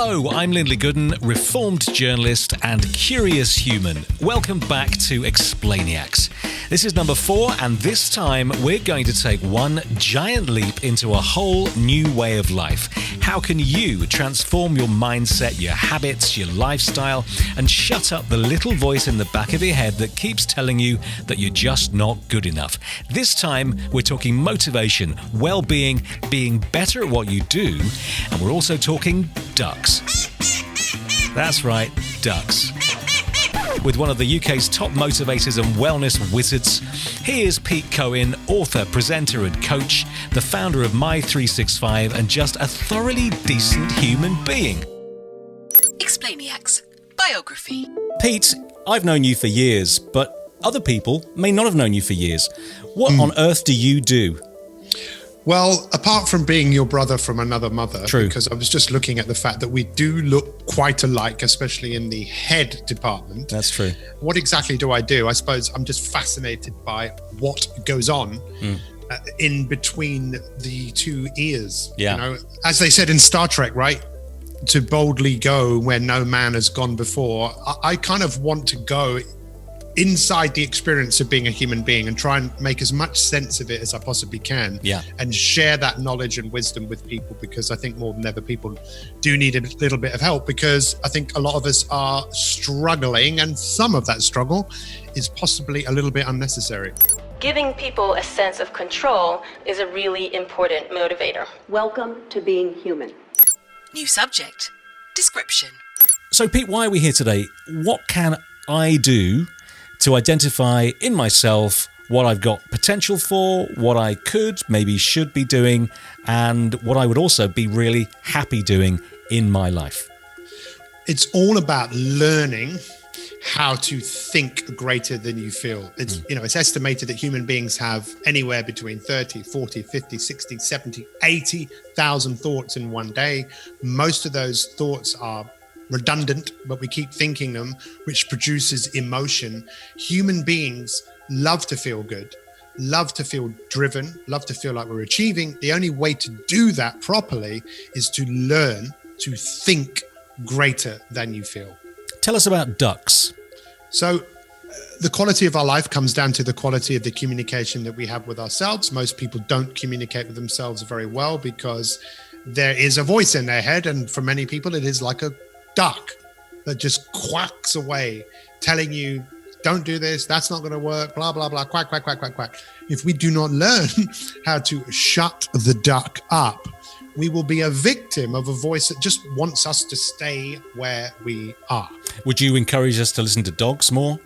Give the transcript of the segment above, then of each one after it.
Hello, I'm Lindley Gooden, reformed journalist and curious human. Welcome back to Explainiacs. This is number 4, and this time we're going to take one giant leap into a whole new way of life. How can you transform your mindset, your habits, your lifestyle, and shut up the little voice in the back of your head that keeps telling you that you're just not good enough? This time we're talking motivation, well-being, being better at what you do, and we're also talking ducks. That's right, ducks. With one of the UK's top motivators and wellness wizards, here's Pete Cohen, author, presenter and coach, the founder of My365 and just a thoroughly decent human being. Explainiacs Biography. Pete, I've known you for years, but other people may not have known you for years. What on earth do you do? Well, apart from being your brother from another mother, True. Because I was just looking at the fact that we do look quite alike, especially in the head department. That's true. What exactly do? I suppose I'm just fascinated by what goes on in between the two ears. Yeah. You know, as they said in Star Trek, right? To boldly go where no man has gone before. I kind of want to go inside the experience of being a human being and try and make as much sense of it as I possibly can. Yeah. And share that knowledge and wisdom with people, because I think more than ever people do need a little bit of help, because I think a lot of us are struggling, and some of that struggle is possibly a little bit unnecessary. Giving people a sense of control is a really important motivator. Welcome to being human. New subject. Description. So, Pete, why are we here today? What can I do to identify in myself what I've got potential for, what I could, maybe should be doing, and what I would also be really happy doing in my life? It's all about learning how to think greater than you feel. It's estimated that human beings have anywhere between 30, 40, 50, 60, 70, 80,000 thoughts in one day. Most of those thoughts are redundant, but we keep thinking them, which produces emotion. Human beings love to feel good, love to feel driven, love to feel like we're achieving. The only way to do that properly is to learn to think greater than you feel. Tell us about ducks. So the quality of our life comes down to the quality of the communication that we have with ourselves. Most people don't communicate with themselves very well because there is a voice in their head, and for many people it is like a duck that just quacks away, telling you, don't do this, that's not going to work, blah, blah, blah, quack, quack, quack, quack, quack. If we do not learn how to shut the duck up, we will be a victim of a voice that just wants us to stay where we are. Would you encourage us to listen to dogs more?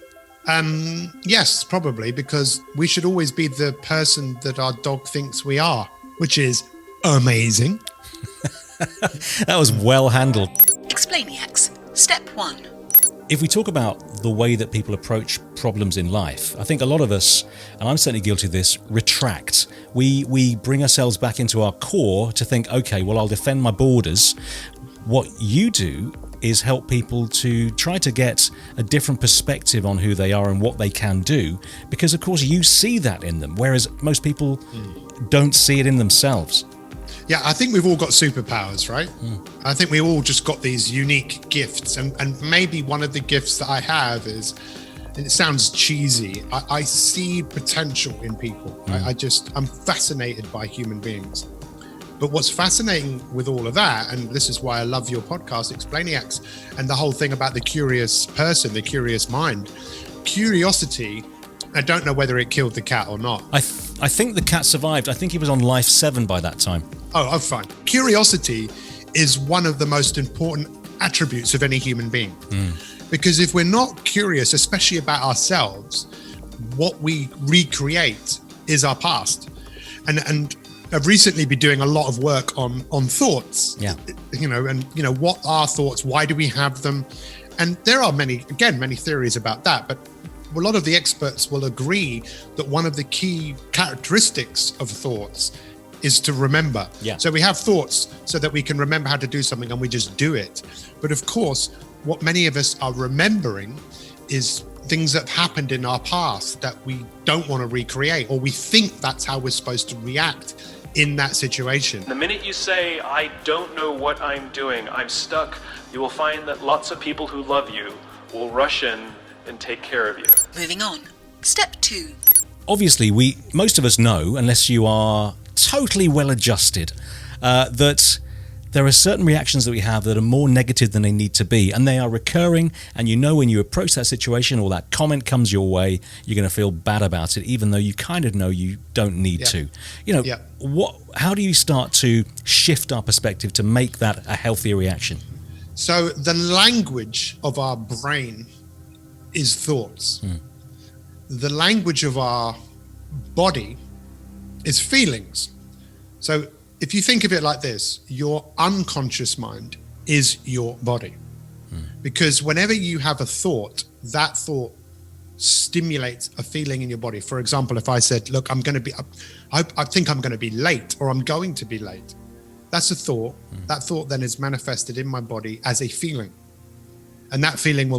Yes, probably, because we should always be the person that our dog thinks we are, which is amazing. That was well handled. Explainiacs. Step 1. If we talk about the way that people approach problems in life, I think a lot of us, and I'm certainly guilty of this, retract. We bring ourselves back into our core to think, okay, well, I'll defend my borders. What you do is help people to try to get a different perspective on who they are and what they can do, because, of course, you see that in them, whereas most people don't see it in themselves. Yeah, I think we've all got superpowers, right? I think we all just got these unique gifts. And maybe one of the gifts that I have is, and it sounds cheesy, I see potential in people. I'm fascinated by human beings. But what's fascinating with all of that, and this is why I love your podcast, Explainiacs, and the whole thing about the curious person, the curious mind, curiosity, I don't know whether it killed the cat or not. I think the cat survived. I think he was on life 7 by that time. Oh, fine. Curiosity is one of the most important attributes of any human being. Because if we're not curious, especially about ourselves, what we recreate is our past. And I've recently been doing a lot of work on thoughts. Yeah. What are thoughts? Why do we have them? And there are many theories about that, but a lot of the experts will agree that one of the key characteristics of thoughts is to remember. Yeah. So we have thoughts so that we can remember how to do something, and we just do it. But of course, what many of us are remembering is things that have happened in our past that we don't want to recreate, or we think that's how we're supposed to react in that situation. The minute you say, I don't know what I'm doing, I'm stuck, you will find that lots of people who love you will rush in and take care of you. Moving on. Step 2. Obviously, most of us know, unless you are totally well adjusted, that there are certain reactions that we have that are more negative than they need to be, and they are recurring, and you know when you approach that situation or that comment comes your way, you're going to feel bad about it, even though you kind of know you don't need to. How do you start to shift our perspective to make that a healthier reaction? So the language of our brain is thoughts. The language of our body is feelings. So if you think of it like this, your unconscious mind is your body. Because whenever you have a thought, that thought stimulates a feeling in your body. For example, if I said, look, I think I'm going to be late, or I'm going to be late. That's a thought. That thought then is manifested in my body as a feeling. And that feeling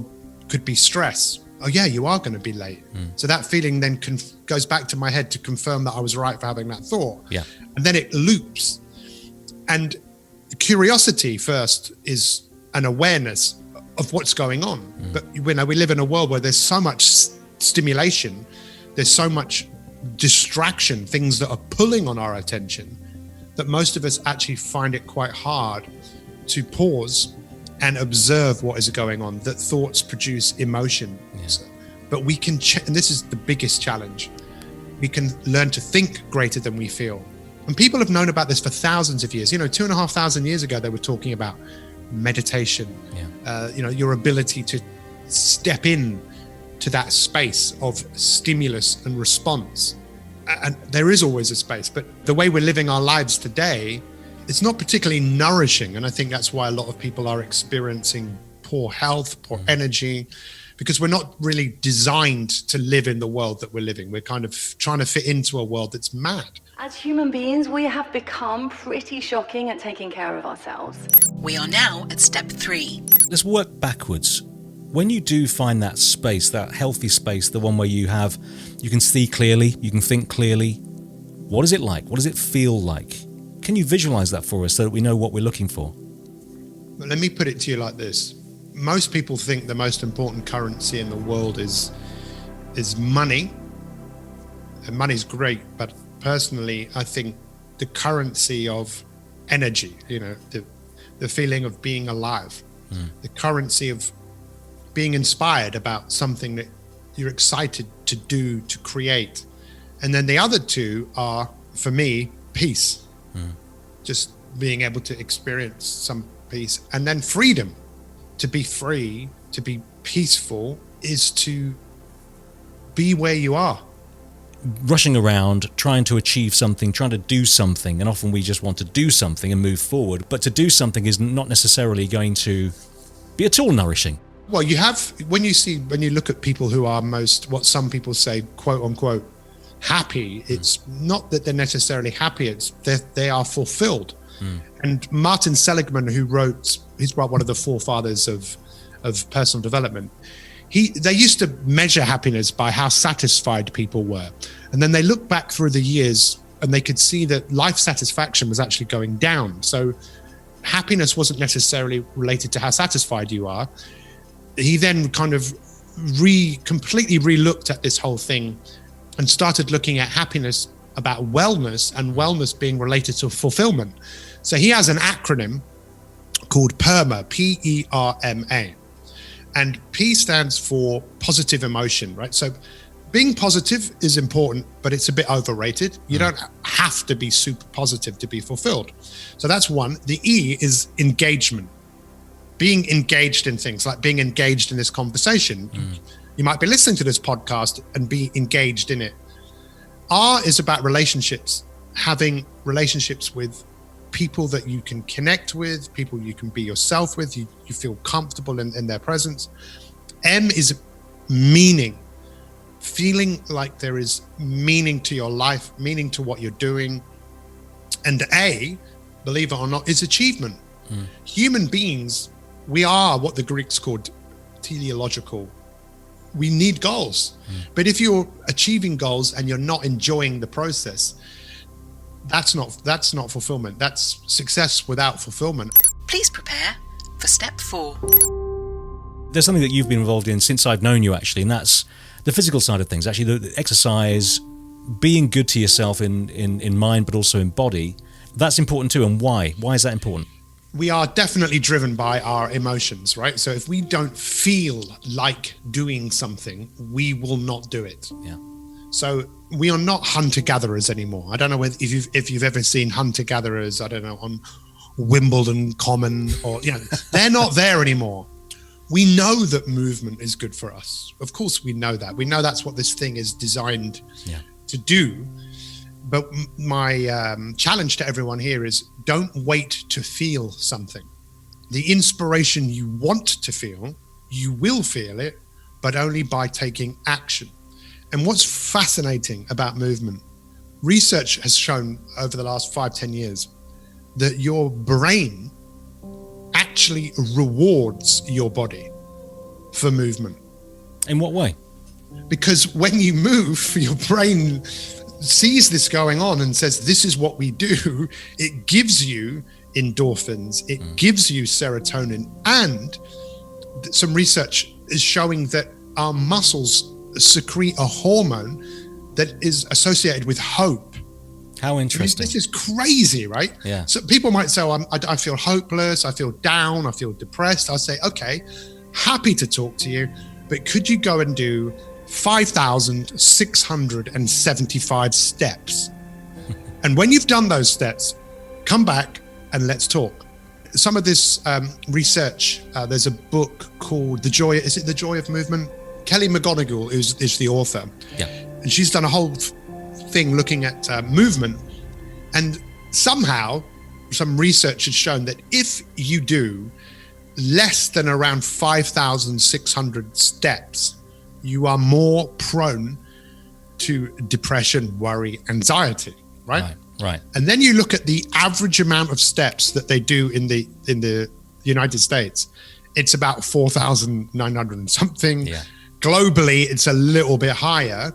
could be stress. Oh yeah, you are going to be late. So that feeling then goes back to my head to confirm that I was right for having that thought. Yeah. And then it loops. And curiosity first is an awareness of what's going on. But we live in a world where there's so much stimulation, there's so much distraction, things that are pulling on our attention, that most of us actually find it quite hard to pause and observe what is going on, that thoughts produce emotion. But we can, and this is the biggest challenge, we can learn to think greater than we feel. And people have known about this for thousands of years. 2,500 years ago, they were talking about meditation, your ability to step in to that space of stimulus and response. And there is always a space, but the way we're living our lives today, it's not particularly nourishing. And I think that's why a lot of people are experiencing poor health, poor energy, because we're not really designed to live in the world that we're living. We're kind of trying to fit into a world that's mad. As human beings, we have become pretty shocking at taking care of ourselves. We are now at step 3. Let's work backwards. When you do find that space, that healthy space, the one where you can see clearly, you can think clearly, what is it like? What does it feel like? Can you visualize that for us so that we know what we're looking for? But let me put it to you like this. Most people think the most important currency in the world is money. And money's great, but personally, I think the currency of energy, the feeling of being alive, the currency of being inspired about something that you're excited to do, to create. And then the other two are, for me, peace. Just being able to experience some peace. And then freedom. To be free, to be peaceful, is to be where you are. Rushing around, trying to achieve something, trying to do something, and often we just want to do something and move forward, but to do something is not necessarily going to be at all nourishing. Well, when you look at people who are what some people say, quote unquote, happy, it's not that they're necessarily happy, it's they are fulfilled. And Martin Seligman, he's one of the forefathers of personal development, they used to measure happiness by how satisfied people were. And then they looked back through the years and they could see that life satisfaction was actually going down. So happiness wasn't necessarily related to how satisfied you are. He then kind of completely re-looked at this whole thing and started looking at happiness about wellness, and wellness being related to fulfillment. So he has an acronym called PERMA, P-E-R-M-A. And P stands for positive emotion, right? So being positive is important, but it's a bit overrated. You don't have to be super positive to be fulfilled. So that's one. The E is engagement. Being engaged in things, like being engaged in this conversation. You might be listening to this podcast and be engaged in it. R is about relationships, having relationships with people that you can connect with, people you can be yourself with, you feel comfortable in their presence. M is meaning, feeling like there is meaning to your life, meaning to what you're doing. And A, believe it or not, is achievement. Human beings, we are what the Greeks called teleological. We need goals. But if you're achieving goals and you're not enjoying the process, That's not fulfillment. That's success without fulfillment. Please prepare for step 4. There's something that you've been involved in since I've known you, actually, and that's the physical side of things. Actually, the exercise, being good to yourself in mind, but also in body, that's important too. And why? Why is that important? We are definitely driven by our emotions, right? So if we don't feel like doing something, we will not do it. Yeah. So we are not hunter-gatherers anymore. I don't know if you've ever seen hunter-gatherers, I don't know, on Wimbledon Common, or, they're not there anymore. We know that movement is good for us. Of course we know that. We know that's what this thing is designed to do. But my challenge to everyone here is don't wait to feel something. The inspiration you want to feel, you will feel it, but only by taking action. And what's fascinating about movement, research has shown over the last 5-10 years that your brain actually rewards your body for movement. In what way? Because when you move, your brain sees this going on and says, this is what we do. It gives you endorphins, it gives you serotonin, and some research is showing that our muscles secrete a hormone that is associated with hope. How interesting. This is crazy, right? Yeah. So people might say, I feel hopeless, I feel down, I feel depressed. I'll say, okay, happy to talk to you, but could you go and do 5,675 steps? And when you've done those steps, come back and let's talk. Some of this research, there's a book called The Joy of Movement? Kelly McGonigal is the author. Yeah. And she's done a whole thing looking at movement. And somehow some research has shown that if you do less than around 5,600 steps, you are more prone to depression, worry, anxiety, right? Right. And then you look at the average amount of steps that they do in the United States. It's about 4,900 and something. Yeah. Globally, it's a little bit higher.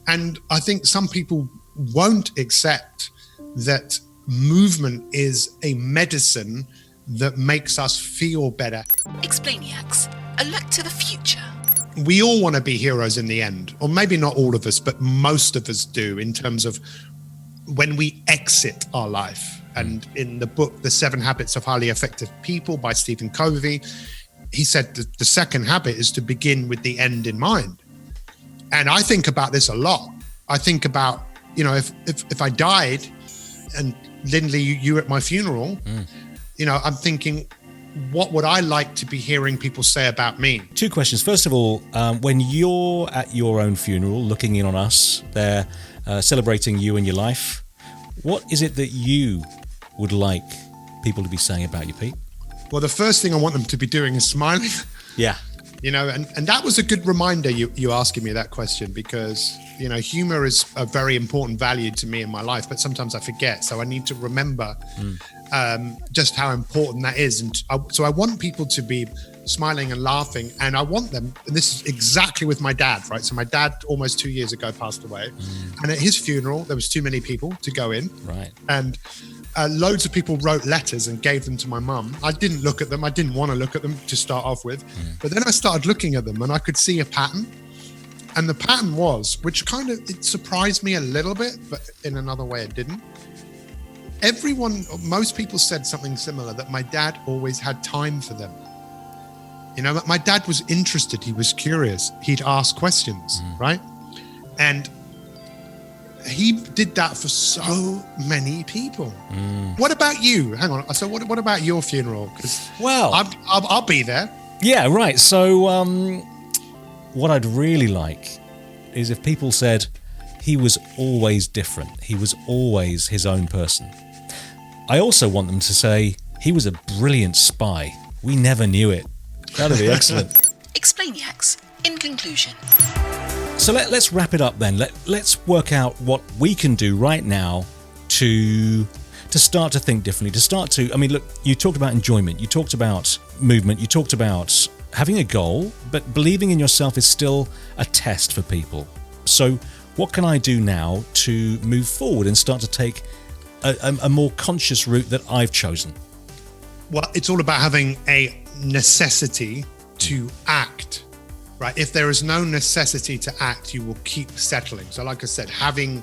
And I think some people won't accept that movement is a medicine that makes us feel better. Explainiacs, a look to the future. We all want to be heroes in the end, or maybe not all of us, but most of us do, in terms of when we exit our life. And in the book, The 7 Habits of Highly Effective People by Stephen Covey, he said that the second habit is to begin with the end in mind. And I think about this a lot. I think about, if I died and Lindley, you were at my funeral, I'm thinking, what would I like to be hearing people say about me? 2 questions. First of all, when you're at your own funeral, looking in on us, they're celebrating you and your life, what is it that you would like people to be saying about you, Pete? Well, the first thing I want them to be doing is smiling. Yeah. And that was a good reminder, you asking me that question, because, humor is a very important value to me in my life, but sometimes I forget. So I need to remember just how important that is. And so I want people to be smiling and laughing, and I want them, and this is exactly with my dad, right? So my dad almost 2 years ago passed away, and at his funeral, there was too many people to go in. Right. And loads of people wrote letters and gave them to my mum. I didn't look at them. I didn't want to look at them to start off with. But then I started looking at them and I could see a pattern. And the pattern was, which it surprised me a little bit, but in another way it didn't. Most people said something similar, that my dad always had time for them. My dad was interested. He was curious. He'd ask questions, right? And he did that for so many people. What about you? Hang on. So what about your funeral? Because I'll be there. Yeah, right. So what I'd really like is if people said he was always different. He was always his own person. I also want them to say he was a brilliant spy. We never knew it. That'd be excellent. Explainiacs, in conclusion. So let's wrap it up then. Let's work out what we can do right now to start to think differently, look, you talked about enjoyment, you talked about movement, you talked about having a goal, but believing in yourself is still a test for people. So what can I do now to move forward and start to take a more conscious route that I've chosen? Well, it's all about having a necessity to act, right? If there is no necessity to act, you will keep settling. So like I said, having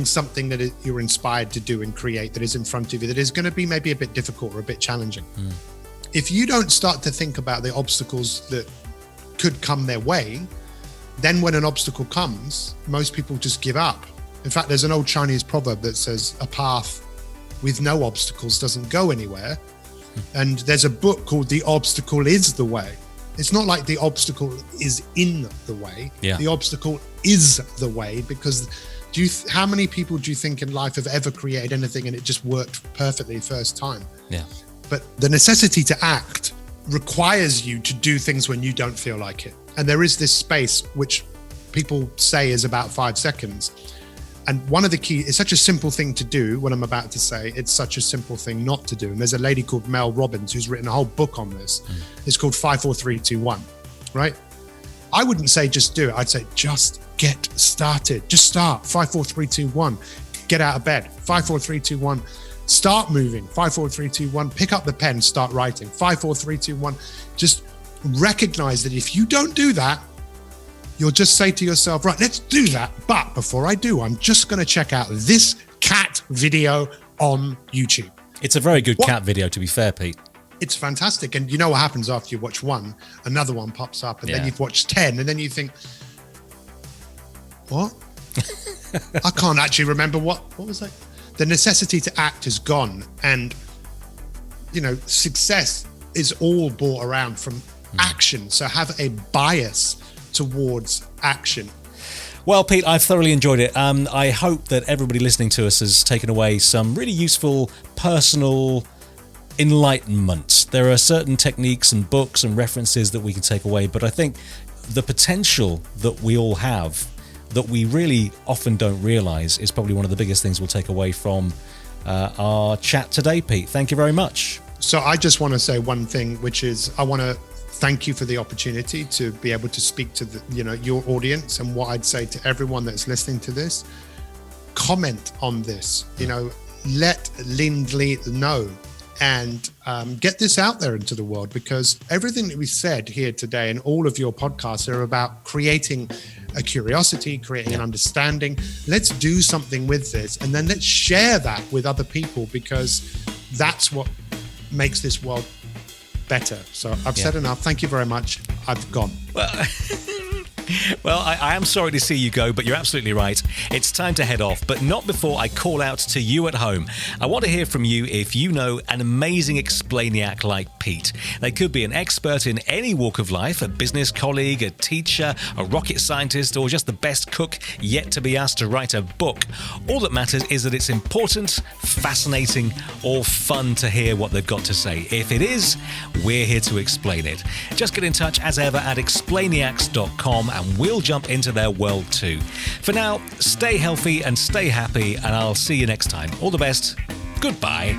something that you're inspired to do and create that is in front of you, that is going to be maybe a bit difficult or a bit challenging. If you don't start to think about the obstacles that could come their way, then when an obstacle comes, most people just give up. In fact, there's an old Chinese proverb that says a path with no obstacles doesn't go anywhere. And there's a book called The Obstacle is the Way. It's not like the obstacle is in the way. Yeah. The obstacle is the way, because how many people do you think in life have ever created anything and it just worked perfectly first time? Yeah. But the necessity to act requires you to do things when you don't feel like it. And there is this space which people say is about 5 seconds. And one of the key, it's such a simple thing to do, what I'm about to say, it's such a simple thing not to do. And there's a lady called Mel Robbins who's written a whole book on this. It's called 5, 4, 3, 2, 1, right? I wouldn't say just do it. I'd say just get started. Just start. 5, 4, 3, 2, 1. Get out of bed. 5, 4, 3, 2, 1. Start moving. 5, 4, 3, 2, 1. Pick up the pen, start writing. 5, 4, 3, 2, 1. Just recognize that if you don't do that, you'll just say to yourself, right, let's do that. But before I do, I'm just going to check out this cat video on YouTube. It's a very good cat video, to be fair, Pete. It's fantastic. And you know what happens after you watch one, another one pops up, and then you've watched 10, and then you think, what? I can't actually remember what was that? The necessity to act is gone. And, you know, success is all brought around from action. So have a bias towards action. Well, Pete, I've thoroughly enjoyed it. I hope that everybody listening to us has taken away some really useful personal enlightenment. There are certain techniques and books and references that we can take away, but I think the potential that we all have that we really often don't realize is probably one of the biggest things we'll take away from our chat today, Pete. Thank you very much. So I just want to say one thing, which is I want to thank you for the opportunity to be able to speak to your audience. And what I'd say to everyone that's listening to this, comment on this, let Lindley know, and get this out there into the world, because everything that we said here today and all of your podcasts are about creating a curiosity, creating an understanding. Let's do something with this, and then let's share that with other people, because that's what makes this world better. So I've said enough. Thank you very much. I've gone. Well, I am sorry to see you go, but you're absolutely right. It's time to head off, but not before I call out to you at home. I want to hear from you if you know an amazing Explainiac like Pete. They could be an expert in any walk of life, a business colleague, a teacher, a rocket scientist, or just the best cook yet to be asked to write a book. All that matters is that it's important, fascinating, or fun to hear what they've got to say. If it is, we're here to explain it. Just get in touch as ever at explainiacs.com and we'll jump into their world too. For now, stay healthy and stay happy, and I'll see you next time. All the best. Goodbye.